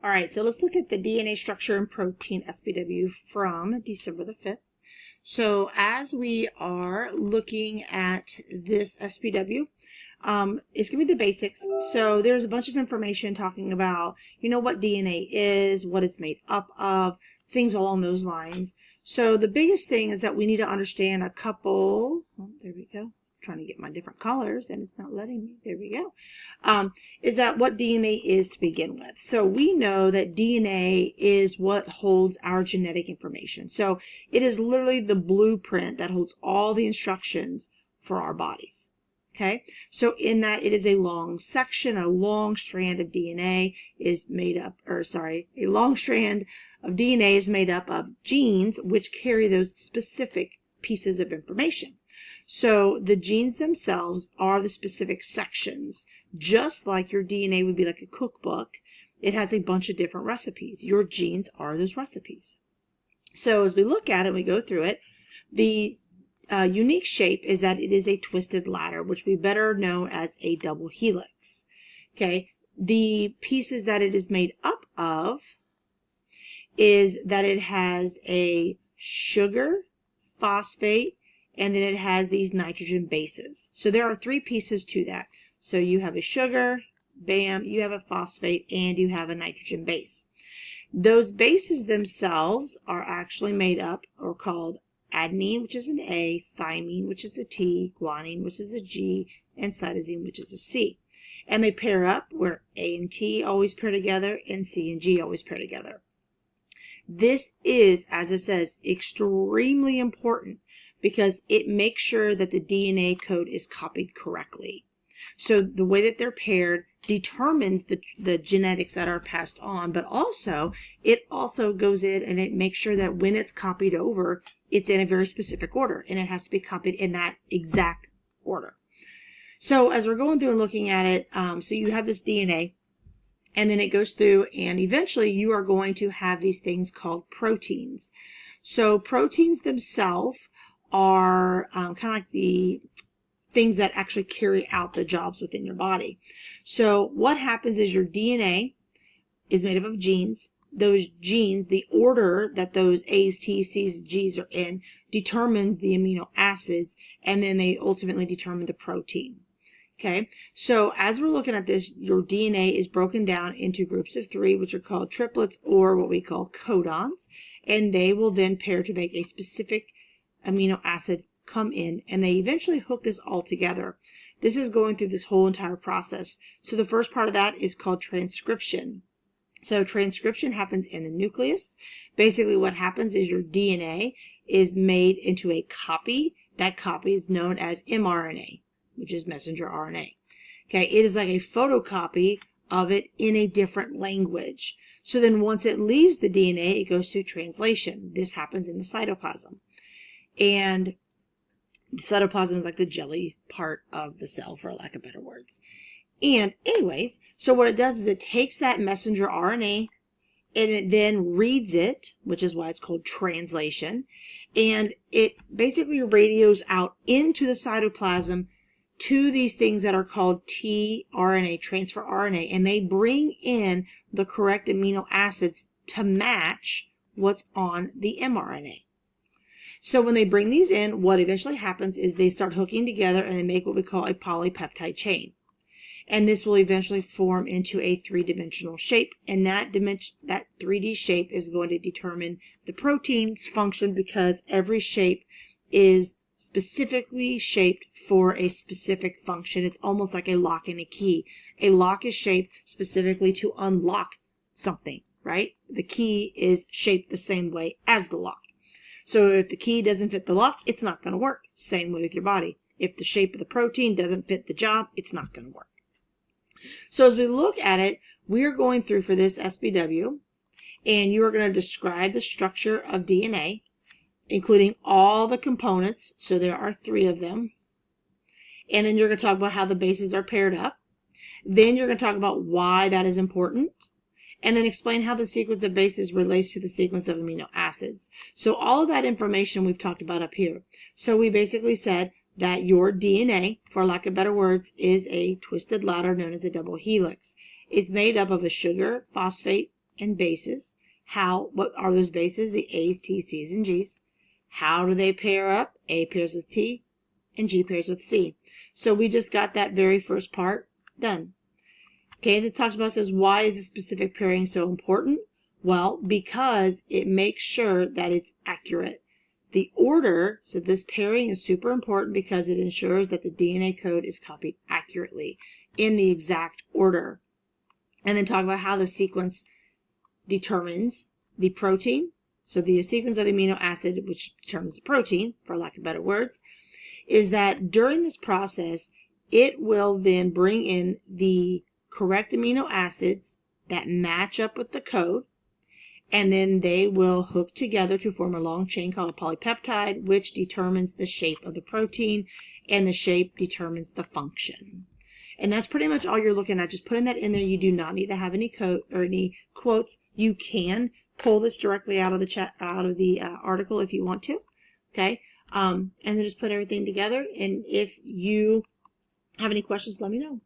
All right, so let's look at the DNA structure and protein SBW from December the 5th. So as we are looking at this SBW, it's going to be the basics. So there's a bunch of information talking about, what DNA is, what it's made up of, things along those lines. So the biggest thing is that we need to understand a couple, there we go. Trying to get my different colors and it's not letting me. There we go. Is that what DNA is to begin with? So we know that DNA is what holds our genetic information. So it is literally the blueprint that holds all the instructions for our bodies. Okay, so in that it is a long section, a long strand of DNA is made up, a long strand of DNA is made up of genes which carry those specific pieces of information. So the genes themselves are the specific sections. Just like your DNA would be like a cookbook, it has a bunch of different recipes. Your genes are those recipes. So as we look at it, we go through it, the unique shape is that it is a twisted ladder, which we better know as a double helix. Okay, the pieces that it is made up of is that it has a sugar, phosphate, and then it has these nitrogen bases. So there are three pieces to that. So you have a sugar, bam, you have a phosphate, and you have a nitrogen base. Those bases themselves are actually made up or called adenine, which is an A, thymine, which is a T, guanine, which is a G, and cytosine, which is a C. And they pair up where A and T always pair together and C and G always pair together. This is, as it says, extremely important because it makes sure that the DNA code is copied correctly. So the way that they're paired determines the genetics that are passed on, but also it also goes in and it makes sure that when it's copied over, it's in a very specific order and it has to be copied in that exact order. So as we're going through and looking at it, so you have this DNA and then it goes through and eventually you are going to have these things called proteins. So proteins themselves are kind of like the things that actually carry out the jobs within your body. So what happens is your DNA is made up of genes. Those genes, the order that those A's, T's, C's, G's are in determines the amino acids, and then they ultimately determine the protein. Okay, so as we're looking at this, your DNA is broken down into groups of three, which are called triplets or what we call codons, and they will then pair to make a specific amino acid come in, and they eventually hook this all together. This is going through this whole entire process. So the first part of that is called transcription. So transcription happens in the nucleus. Basically what happens is your DNA is made into a copy. That copy is known as mRNA, which is messenger RNA. Okay, it is like a photocopy of it in a different language. So then once it leaves the DNA, it goes through translation. This happens in the cytoplasm. And the cytoplasm is like the jelly part of the cell, for lack of better words. And anyways, so what it does is it takes that messenger RNA and it then reads it, which is why it's called translation. And it basically radios out into the cytoplasm to these things that are called tRNA, transfer RNA, and they bring in the correct amino acids to match what's on the mRNA. So when they bring these in, what eventually happens is they start hooking together and they make what we call a polypeptide chain. And this will eventually form into a three-dimensional shape. And that 3D shape is going to determine the protein's function because every shape is specifically shaped for a specific function. It's almost like a lock and a key. A lock is shaped specifically to unlock something, right? The key is shaped the same way as the lock. So if the key doesn't fit the lock, it's not going to work. Same way with your body. If the shape of the protein doesn't fit the job, it's not going to work. So as we look at it, we are going through for this SBW, and you are going to describe the structure of DNA, including all the components. So there are three of them. And then you're going to talk about how the bases are paired up. Then you're going to talk about why that is important. And then explain how the sequence of bases relates to the sequence of amino acids. So all of that information we've talked about up here. So we basically said that your DNA, for lack of better words, is a twisted ladder known as a double helix. It's made up of a sugar, phosphate, and bases. What are those bases? The A's, T's, C's, and G's. How do they pair up? A pairs with T and G pairs with C. So we just got that very first part done. Okay, that talks about, says, why is this specific pairing so important? Well, because it makes sure that it's accurate. The order, so this pairing is super important because it ensures that the DNA code is copied accurately in the exact order. And then talk about how the sequence determines the protein. So the sequence of the amino acid, which determines the protein, for lack of better words, is that during this process, it will then bring in the correct amino acids that match up with the code, and then they will hook together to form a long chain called a polypeptide, which determines the shape of the protein, and the shape determines the function. And that's pretty much all you're looking at. Just putting that in there. You do not need to have any code or any quotes. You can pull this directly out of the chat, out of the article if you want to. Okay, and then just put everything together. And if you have any questions, let me know.